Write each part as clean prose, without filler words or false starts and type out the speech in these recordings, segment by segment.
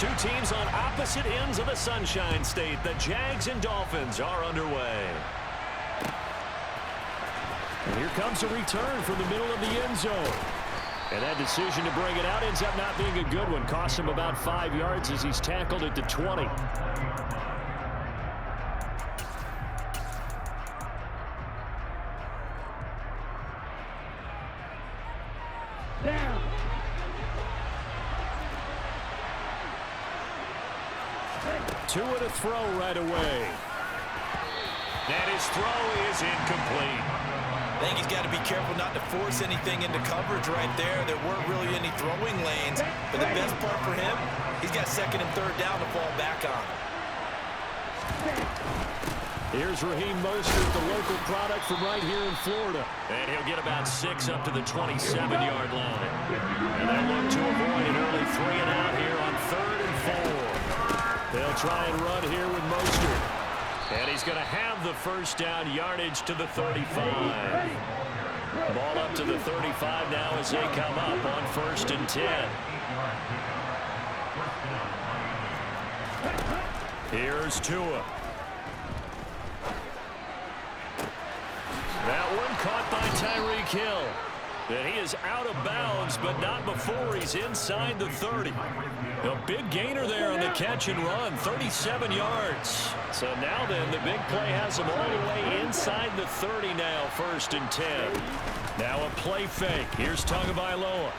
Two teams on opposite ends of the Sunshine State. The Jags and Dolphins are underway. And here comes a return from the middle of the end zone. And that decision to bring it out ends up not being a good one. Costs him about 5 yards as he's tackled at the 20. Tua to throw right away. And his throw is incomplete. I think he's got to be careful not to force anything into coverage right there. There weren't really any throwing lanes. But the best part for him, he's got second and third down to fall back on. Here's Raheem Mostert, the local product from right here in Florida. And he'll get about 6 up to the 27-yard line. And they'll look to avoid an early 3 and out here on 3rd and 4. They'll try and run here with Mostert. And he's going to have the first down, yardage to the 35. Ball up to the 35 now as they come up on 1st and 10. Here's Tua. That one caught by Tyreek Hill. And he is out of bounds, but not before he's inside the 30. A big gainer there on the catch and run, 37 yards. So now then, the big play has him all the way inside the 30 now, 1st and 10. Now a play fake. Here's Tagovailoa.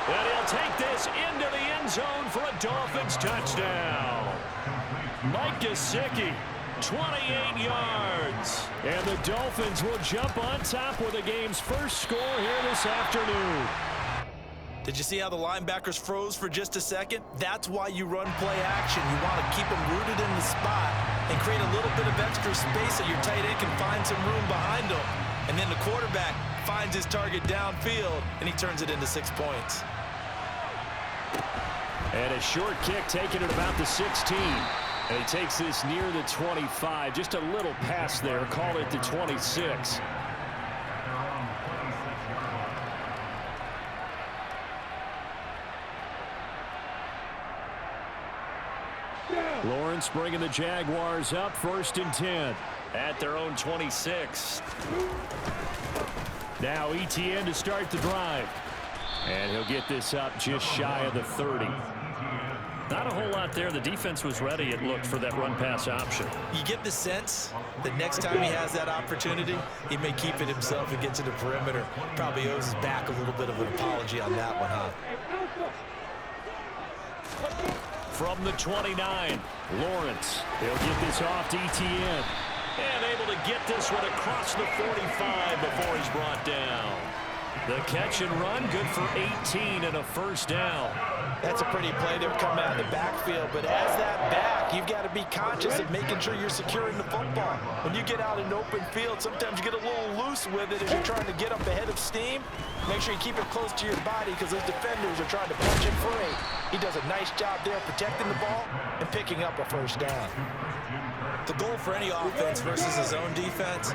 And he'll take this into the end zone for a Dolphins touchdown. Mike Gesicki. 28 yards. And the Dolphins will jump on top with the game's first score here this afternoon. Did you see how the linebackers froze for just a second? That's why you run play action. You want to keep them rooted in the spot and create a little bit of extra space so your tight end can find some room behind him. And then the quarterback finds his target downfield, and he turns it into 6 points. And a short kick taken at about the 16. And he takes this near the 25. Just a little pass there. Call it the 26. Lawrence bringing the Jaguars up 1st and 10 at their own 26. Now Etienne to start the drive. And he'll get this up just shy of the 30. Not a whole lot there. The defense was ready, it looked, for that run-pass option. You get the sense that next time he has that opportunity, he may keep it himself and get to the perimeter. Probably owes his back a little bit of an apology on that one, huh? From the 29, Lawrence. He'll get this off to Etienne. And able to get this one across the 45 before he's brought down. The catch and run, good for 18 and a first down. That's a pretty play to come out of the backfield, but as that back, you've got to be conscious of making sure you're securing the football. When you get out in open field, sometimes you get a little loose with it as you're trying to get up ahead of steam. Make sure you keep it close to your body because those defenders are trying to punch it for 8. He does a nice job there protecting the ball and picking up a first down. The goal for any offense versus his own defense,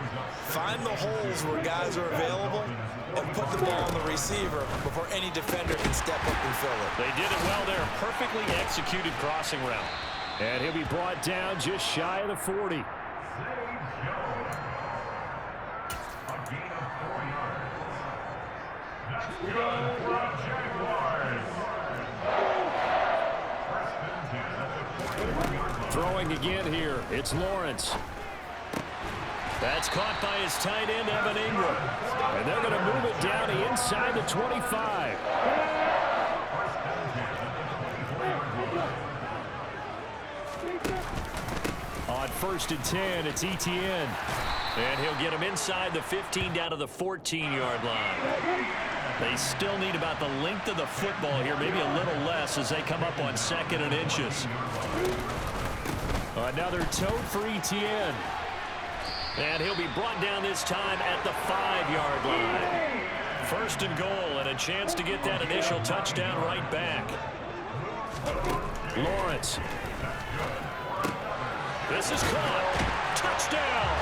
find the holes where guys are available and put the ball on the receiver before any defender can step up and fill it. They did it well there. Perfectly executed crossing route. And he'll be brought down just shy of the 40. Throwing again here. It's Lawrence. That's caught by his tight end, Evan Ingram. And they're going to move it down to inside the 25. On 1st and 10, it's Etienne. And he'll get him inside the 15 down to the 14-yard line. They still need about the length of the football here, maybe a little less as they come up on 2nd and inches. Another tote for Etienne. And he'll be brought down this time at the 5-yard line. 1st and goal and a chance to get that initial touchdown right back. Lawrence. This is caught. Touchdown.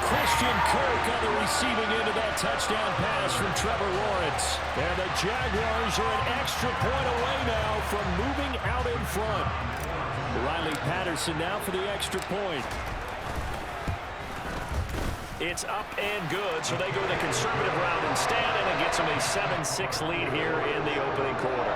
Christian Kirk on the receiving end of that touchdown pass from Trevor Lawrence. And the Jaguars are an extra point away now from moving out in front. Riley Patterson now for the extra point. It's up and good, so they go the conservative route instead, and it gets them a 7-6 lead here in the opening quarter.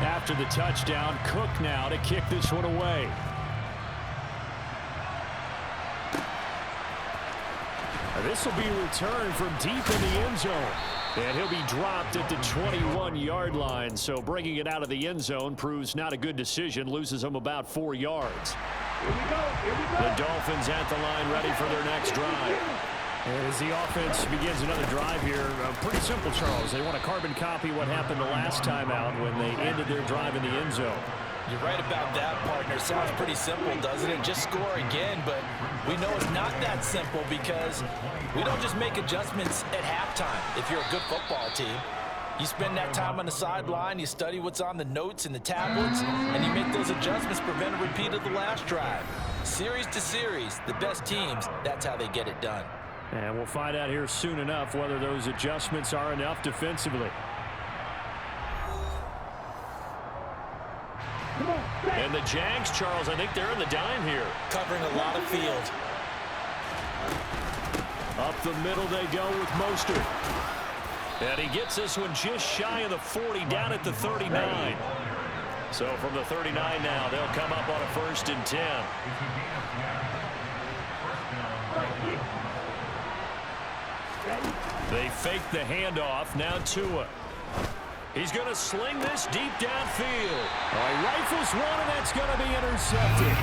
After the touchdown, Cook now to kick this one away. This will be returned from deep in the end zone. And he'll be dropped at the 21-yard line. So bringing it out of the end zone proves not a good decision. Loses them about 4 yards. Here we go. The Dolphins at the line ready for their next drive. And as the offense begins another drive here, pretty simple, Charles. They want to carbon copy what happened the last time out when they ended their drive in the end zone. You're right about that, partner. Sounds pretty simple, doesn't it? Just score again, but we know it's not that simple because we don't just make adjustments at halftime if you're a good football team. You spend that time on the sideline, you study what's on the notes and the tablets, and you make those adjustments, prevent a repeat of the last drive. Series to series, the best teams, that's how they get it done. And we'll find out here soon enough whether those adjustments are enough defensively. And the Jags, Charles, I think they're in the dime here. Covering a lot of field. Up the middle they go with Mostert. And he gets this one just shy of the 40, down at the 39. So from the 39 now, they'll come up on a 1st and 10. They fake the handoff. Now Tua. He's going to sling this deep downfield. He rifles one, and that's going to be intercepted.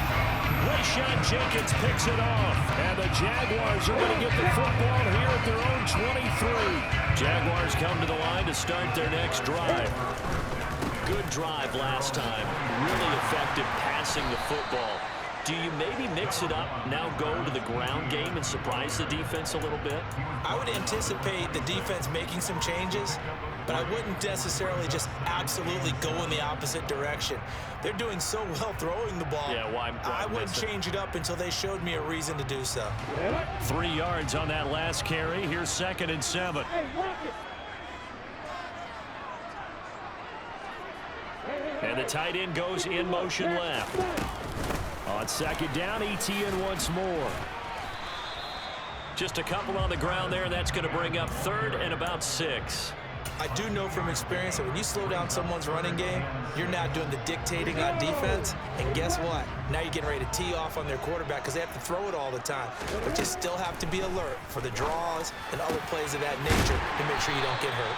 Rayshon Jenkins picks it off. And the Jaguars are going to get the football here at their own 23. Jaguars come to the line to start their next drive. Good drive last time. Really effective passing the football. Do you maybe mix it up, now go to the ground game and surprise the defense a little bit? I would anticipate the defense making some changes, but I wouldn't necessarily just absolutely go in the opposite direction. They're doing so well throwing the ball. Yeah, why I wouldn't change it up until they showed me a reason to do so. 3 yards on that last carry. Here's 2nd and 7. And the tight end goes in motion left. On 2nd down, ETN once more. Just a couple on the ground there. That's going to bring up 3rd and about 6. I do know from experience that when you slow down someone's running game, you're not doing the dictating on defense. And guess what? Now you're getting ready to tee off on their quarterback because they have to throw it all the time. But you still have to be alert for the draws and other plays of that nature to make sure you don't get hurt.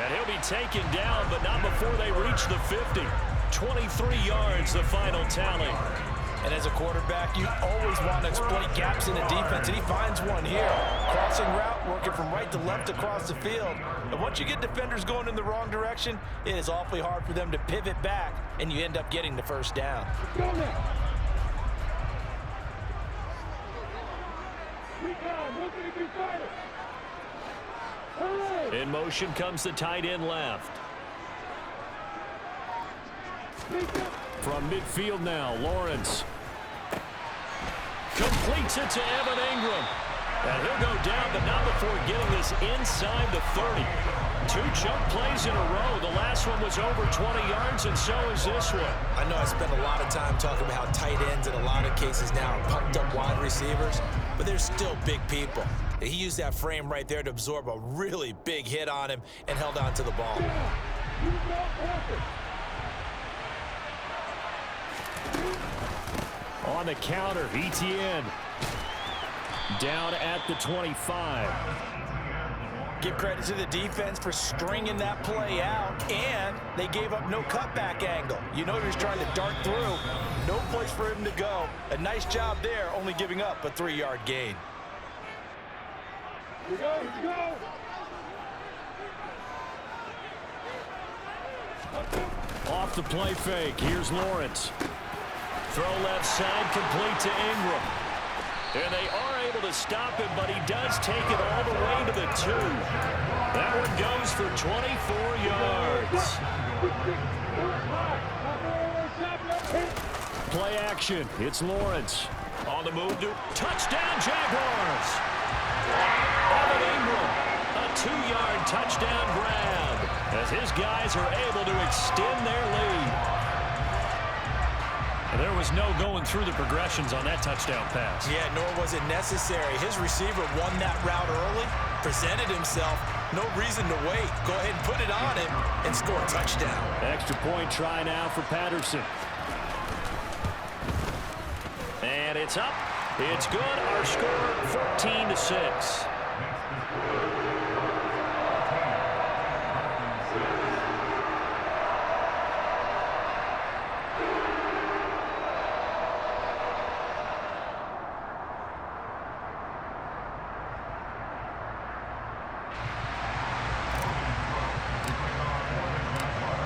And he'll be taken down, but not before they reach the 50. 23 yards, the final tally. And as a quarterback, you always want to exploit gaps in the defense, and he finds one here. Crossing route, working from right to left across the field. And once you get defenders going in the wrong direction, it is awfully hard for them to pivot back, and you end up getting the 1st down. In motion comes the tight end left. From midfield now, Lawrence completes it to Evan Ingram. And he'll go down, but not before getting this inside the 30. 2 chunk plays in a row. The last one was over 20 yards, and so is this one. I know I spend a lot of time talking about how tight ends in a lot of cases now are pumped up wide receivers, but they're still big people. He used that frame right there to absorb a really big hit on him and held on to the ball. On the counter, ETN down at the 25. Give credit to the defense for stringing that play out, and they gave up no cutback angle. You know he's trying to dart through. No place for him to go. A nice job there, only giving up a 3-yard gain. Here we go, here we go. Off the play fake, here's Lawrence. Throw left side, complete to Ingram. And they are able to stop him, but he does take it all the way to the 2. That one goes for 24 yards. Play action. It's Lawrence. On the move to touchdown Jaguars. Evan Ingram, a 2-yard touchdown grab as his guys are able to extend their lead. There was no going through the progressions on that touchdown pass. Yeah, nor was it necessary. His receiver won that route early, presented himself. No reason to wait. Go ahead and put it on him and score a touchdown. Extra point try now for Patterson. And it's up. It's good. Our score, 14-6.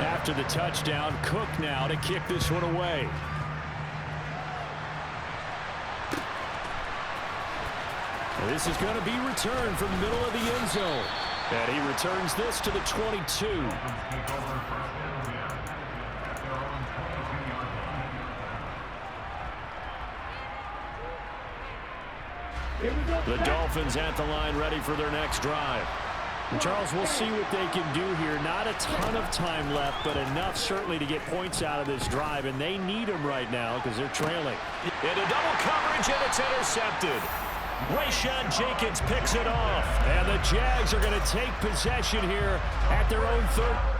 After the touchdown, Cook now to kick this one away. This is going to be returned from the middle of the end zone. And he returns this to the 22. The Dolphins at the line ready for their next drive. And Charles, we'll see what they can do here. Not a ton of time left, but enough certainly to get points out of this drive, and they need them right now because they're trailing. Into double coverage, and it's intercepted. Rayshon Jenkins picks it off, and the Jags are going to take possession here at their own 30.